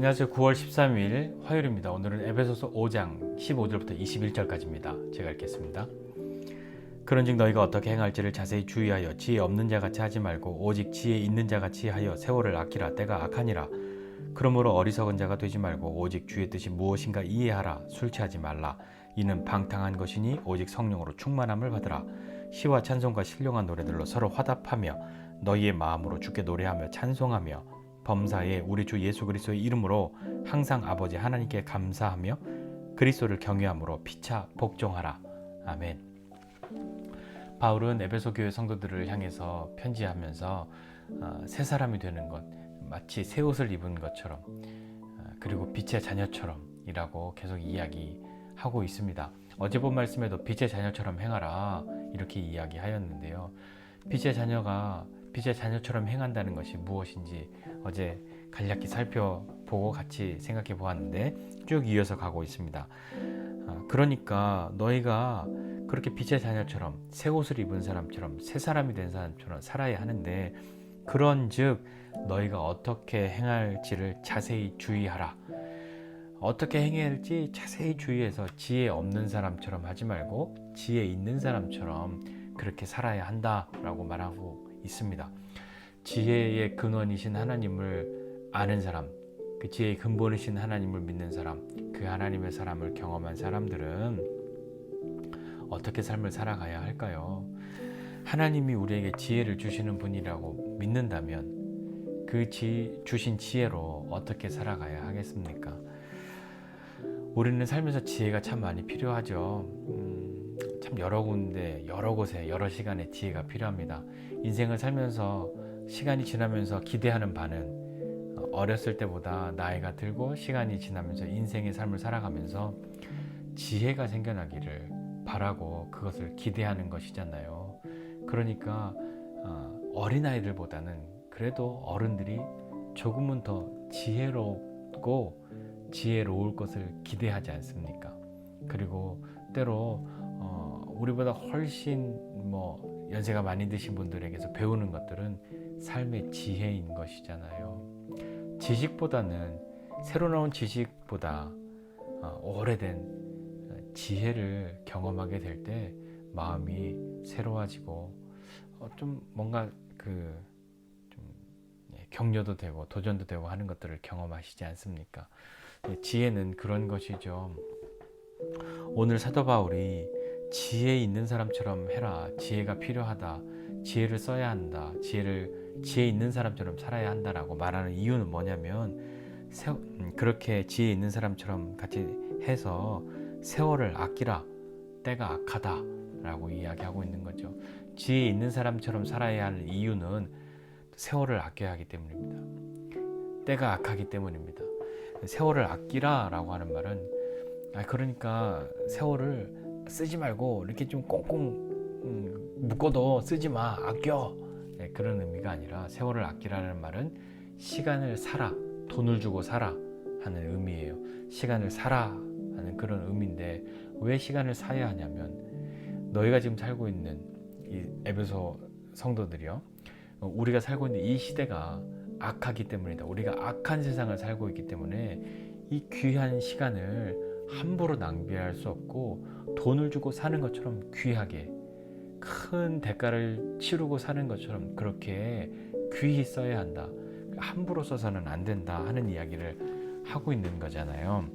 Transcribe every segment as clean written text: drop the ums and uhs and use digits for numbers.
안녕하세요. 9월 13일 화요일입니다. 오늘은 에베소서 5장 15절부터 21절까지입니다. 제가 읽겠습니다. 그런즉 너희가 어떻게 행할지를 자세히 주의하여 지혜 없는 자같이 하지 말고 오직 지혜 있는 자같이 하여 세월을 아끼라. 때가 악하니라. 그러므로 어리석은 자가 되지 말고 오직 주의 뜻이 무엇인가 이해하라. 술 취하지 말라. 이는 방탕한 것이니 오직 성령으로 충만함을 받으라. 시와 찬송과 신령한 노래들로 서로 화답하며 너희의 마음으로 주께 노래하며 찬송하며 범사에 우리 주 예수 그리스도의 이름으로 항상 아버지 하나님께 감사하며 그리스도를 경외함으로 피차 복종하라. 아멘. 바울은 에베소 교회 성도들을 향해서 편지하면서 새 사람이 되는 것, 마치 새 옷을 입은 것처럼, 그리고 빛의 자녀처럼 이라고 계속 이야기하고 있습니다. 어제 본 말씀에도 빛의 자녀처럼 행하라 이렇게 이야기하였는데요. 빛의 자녀처럼 행한다는 것이 무엇인지 어제 간략히 살펴보고 같이 생각해 보았는데 쭉 이어서 가고 있습니다. 그러니까 너희가 그렇게 빛의 자녀처럼 새 옷을 입은 사람처럼 새 사람이 된 사람처럼 살아야 하는데, 그런즉 너희가 어떻게 행할지를 자세히 주의하라. 어떻게 행해야 할지 자세히 주의해서 지혜 없는 사람처럼 하지 말고 지혜 있는 사람처럼 그렇게 살아야 한다라고 말하고 있습니다. 지혜의 근원이신 하나님을 아는 사람, 그 지혜의 근본이신 하나님을 믿는 사람, 그 하나님의 사람을 경험한 사람들은 어떻게 삶을 살아가야 할까요? 하나님이 우리에게 지혜를 주시는 분이라고 믿는다면 그 주신 지혜로 어떻게 살아가야 하겠습니까? 우리는 살면서 지혜가 참 많이 필요하죠. 참 여러 군데, 여러 곳에, 여러 시간에 지혜가 필요합니다. 인생을 살면서 시간이 지나면서 기대하는 바는 어렸을 때보다 나이가 들고 시간이 지나면서 인생의 삶을 살아가면서 지혜가 생겨나기를 바라고 그것을 기대하는 것이잖아요. 그러니까 어린아이들보다는 그래도 어른들이 조금은 더 지혜롭고 지혜로울 것을 기대하지 않습니까? 그리고 때로 우리보다 훨씬 연세가 많이 드신 분들에게서 배우는 것들은 삶의 지혜인 것이잖아요. 지식보다는, 새로 나온 지식보다 오래된 지혜를 경험하게 될 때 마음이 새로워지고 좀 뭔가 격려도 되고 도전도 되고 하는 것들을 경험하시지 않습니까? 지혜는 그런 것이죠. 오늘 사도 바울이 지혜 있는 사람처럼 해라, 지혜가 필요하다, 지혜를 써야 한다, 지혜 있는 사람처럼 살아야 한다라고 말하는 이유는 뭐냐면, 그렇게 지혜 있는 사람처럼 같이 해서 세월을 아끼라, 때가 악하다 라고 이야기하고 있는 거죠. 지혜 있는 사람처럼 살아야 하는 이유는 세월을 아껴야 하기 때문입니다. 때가 악하기 때문입니다. 세월을 아끼라 라고 하는 말은, 그러니까 세월을 쓰지 말고 이렇게 좀 꽁꽁 묶어도 쓰지 마, 아껴, 그런 의미가 아니라, 세월을 아끼라는 말은 시간을 사라, 돈을 주고 사라 하는 의미예요. 시간을 사라 하는 그런 의미인데, 왜 시간을 사야 하냐면, 너희가 지금 살고 있는 이 에베소 성도들이요, 우리가 살고 있는 이 시대가 악하기 때문이다. 우리가 악한 세상을 살고 있기 때문에 이 귀한 시간을 함부로 낭비할 수 없고, 돈을 주고 사는 것처럼 귀하게 큰 대가를 치르고 사는 것처럼 그렇게 귀히 써야 한다. 함부로 써서는 안 된다 하는 이야기를 하고 있는 거잖아요.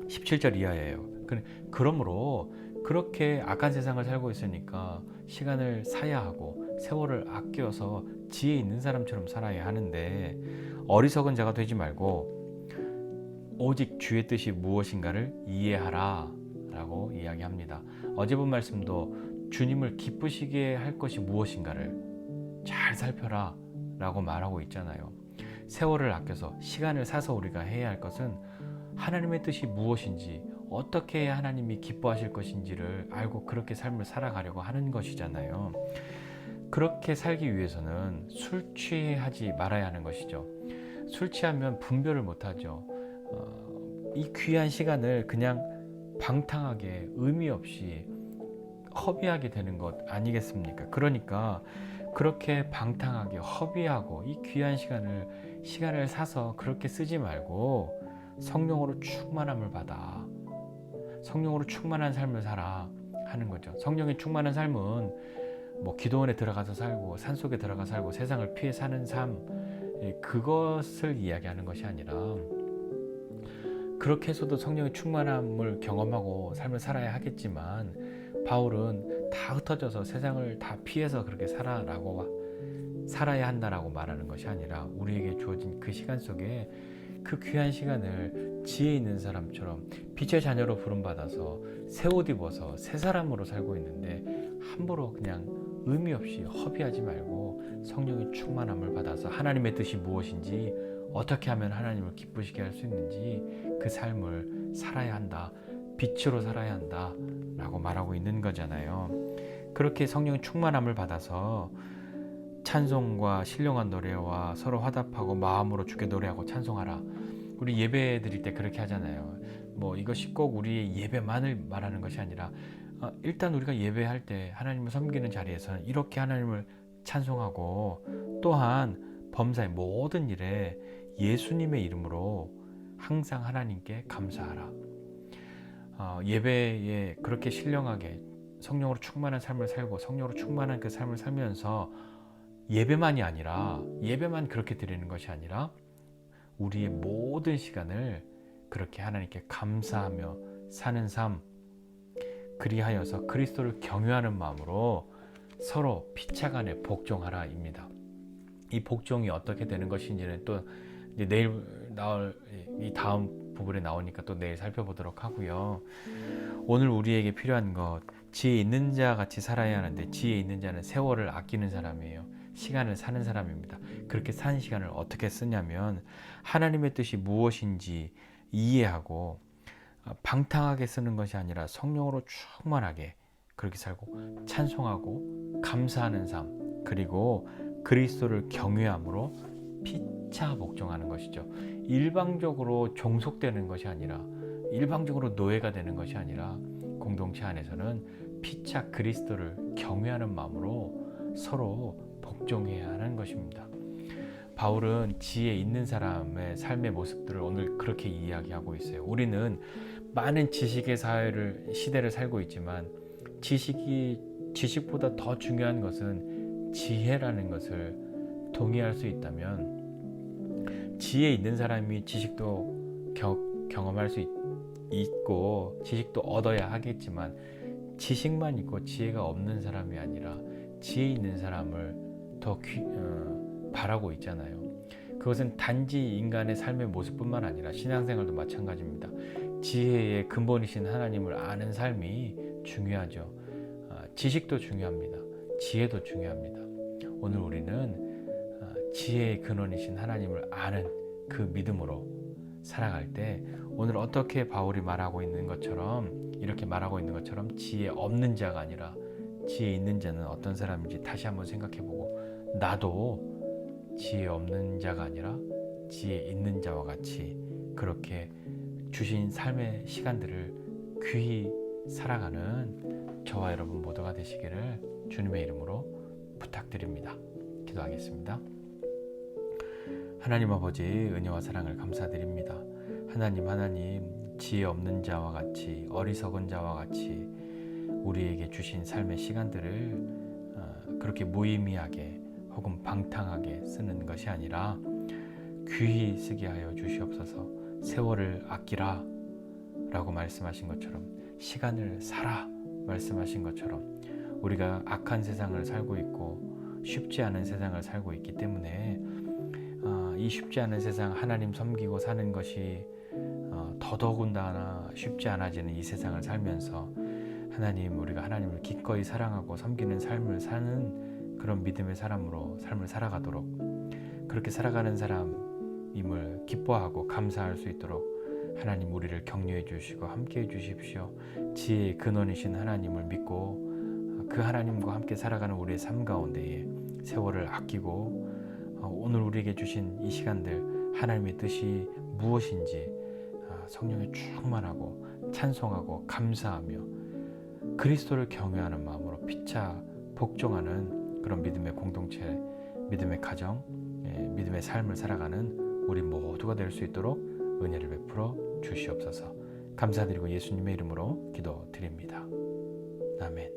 17절 이하예요. 그러므로 그렇게 악한 세상을 살고 있으니까 시간을 사야 하고 세월을 아껴서 지혜 있는 사람처럼 살아야 하는데, 어리석은 자가 되지 말고 오직 주의 뜻이 무엇인가를 이해하라 라고 이야기합니다. 어제 본 말씀도 주님을 기쁘시게 할 것이 무엇인가를 잘 살펴라 라고 말하고 있잖아요. 세월을 아껴서 시간을 사서 우리가 해야 할 것은 하나님의 뜻이 무엇인지, 어떻게 해야 하나님이 기뻐하실 것인지를 알고 그렇게 삶을 살아가려고 하는 것이잖아요. 그렇게 살기 위해서는 술 취하지 말아야 하는 것이죠. 술 취하면 분별을 못하죠. 이 귀한 시간을 그냥 방탕하게 의미 없이 허비하게 되는 것 아니겠습니까? 그러니까 그렇게 방탕하게 허비하고 이 귀한 시간을 시간을 사서 그렇게 쓰지 말고 성령으로 충만함을 받아. 성령으로 충만한 삶을 살아 하는 거죠. 성령이 충만한 삶은 뭐 기도원에 들어가서 살고 산속에 들어가 살고 세상을 피해 사는 삶, 그것을 이야기하는 것이 아니라, 그렇게 해서도 성령의 충만함을 경험하고 삶을 살아야 하겠지만 바울은 다 흩어져서 세상을 다 피해서 그렇게 살아야 한다라고 말하는 것이 아니라, 우리에게 주어진 그 시간 속에 그 귀한 시간을 지혜 있는 사람처럼 빛의 자녀로 부름받아서 새 옷 입어서 새 사람으로 살고 있는데, 함부로 그냥 의미 없이 허비하지 말고 성령의 충만함을 받아서 하나님의 뜻이 무엇인지, 어떻게 하면 하나님을 기쁘시게 할 수 있는지 그 삶을 살아야 한다. 빛으로 살아야 한다 라고 말하고 있는 거잖아요. 그렇게 성령의 충만함을 받아서 찬송과 신령한 노래와 서로 화답하고 마음으로 주께 노래하고 찬송하라. 우리 예배 드릴 때 그렇게 하잖아요. 뭐 이것이 꼭 우리의 예배만을 말하는 것이 아니라, 일단 우리가 예배할 때 하나님을 섬기는 자리에서는 이렇게 하나님을 찬송하고, 또한 범사의 모든 일에 예수님의 이름으로 항상 하나님께 감사하라. 예배에 그렇게 신령하게 성령으로 충만한 삶을 살고 성령으로 충만한 그 삶을 살면서 예배만이 아니라, 예배만 그렇게 드리는 것이 아니라 우리의 모든 시간을 그렇게 하나님께 감사하며 사는 삶, 그리하여서 그리스도를 경외하는 마음으로 서로 피차간에 복종하라입니다. 이 복종이 어떻게 되는 것인지는 또 이제 내일 나올 이 다음 부분에 나오니까 또 내일 살펴보도록 하고요. 오늘 우리에게 필요한 것, 지혜 있는 자 같이 살아야 하는데, 지혜 있는 자는 세월을 아끼는 사람이에요. 시간을 사는 사람입니다. 그렇게 사는 시간을 어떻게 쓰냐면, 하나님의 뜻이 무엇인지 이해하고 방탕하게 쓰는 것이 아니라 성령으로 충만하게 그렇게 살고 찬송하고 감사하는 삶, 그리고 그리스도를 경외함으로 피차 복종하는 것이죠. 일방적으로 종속되는 것이 아니라, 일방적으로 노예가 되는 것이 아니라, 공동체 안에서는 피차 그리스도를 경외하는 마음으로 서로 복종해야 하는 것입니다. 바울은 지혜 있는 사람의 삶의 모습들을 오늘 그렇게 이야기하고 있어요. 우리는 많은 지식의 시대를 살고 있지만, 지식보다 더 중요한 것은 지혜라는 것을 동의할 수 있다면, 지혜 있는 사람이 지식도 경험할 수 있고 지식도 얻어야 하겠지만, 지식만 있고 지혜가 없는 사람이 아니라 지혜 있는 사람을 더 바라고 있잖아요. 그것은 단지 인간의 삶의 모습뿐만 아니라 신앙생활도 마찬가지입니다. 지혜의 근본이신 하나님을 아는 삶이 중요하죠. 지식도 중요합니다. 지혜도 중요합니다. 오늘 우리는 지혜의 근원이신 하나님을 아는 그 믿음으로 살아갈 때, 오늘 어떻게 바울이 말하고 있는 것처럼, 이렇게 말하고 있는 것처럼 지혜 없는 자가 아니라 지혜 있는 자는 어떤 사람인지 다시 한번 생각해보고, 나도 지혜 없는 자가 아니라 지혜 있는 자와 같이 그렇게 주신 삶의 시간들을 귀히 살아가는 저와 여러분 모두가 되시기를 주님의 이름으로 부탁드립니다. 기도하겠습니다. 하나님 아버지, 은혜와 사랑을 감사드립니다. 하나님, 지혜 없는 자와 같이, 어리석은 자와 같이 우리에게 주신 삶의 시간들을 그렇게 무의미하게 혹은 방탕하게 쓰는 것이 아니라 귀히 쓰게 하여 주시옵소서. 세월을 아끼라 라고 말씀하신 것처럼, 시간을 살아 말씀하신 것처럼, 우리가 악한 세상을 살고 있고 쉽지 않은 세상을 살고 있기 때문에 이 쉽지 않은 세상, 하나님 섬기고 사는 것이 더더군다나 쉽지 않아지는 이 세상을 살면서 우리가 하나님을 기꺼이 사랑하고 섬기는 삶을 사는 그런 믿음의 사람으로 삶을 살아가도록, 그렇게 살아가는 사람임을 기뻐하고 감사할 수 있도록 하나님 우리를 격려해 주시고 함께해 주십시오. 지혜의 근원이신 하나님을 믿고 그 하나님과 함께 살아가는 우리의 삶 가운데에 세월을 아끼고, 오늘 우리에게 주신 이 시간들 하나님의 뜻이 무엇인지 성령에 충만하고 찬송하고 감사하며 그리스도를 경외하는 마음으로 피차 복종하는 그런 믿음의 공동체, 믿음의 가정, 믿음의 삶을 살아가는 우리 모두가 될 수 있도록 은혜를 베풀어 주시옵소서. 감사드리고 예수님의 이름으로 기도드립니다. 아멘.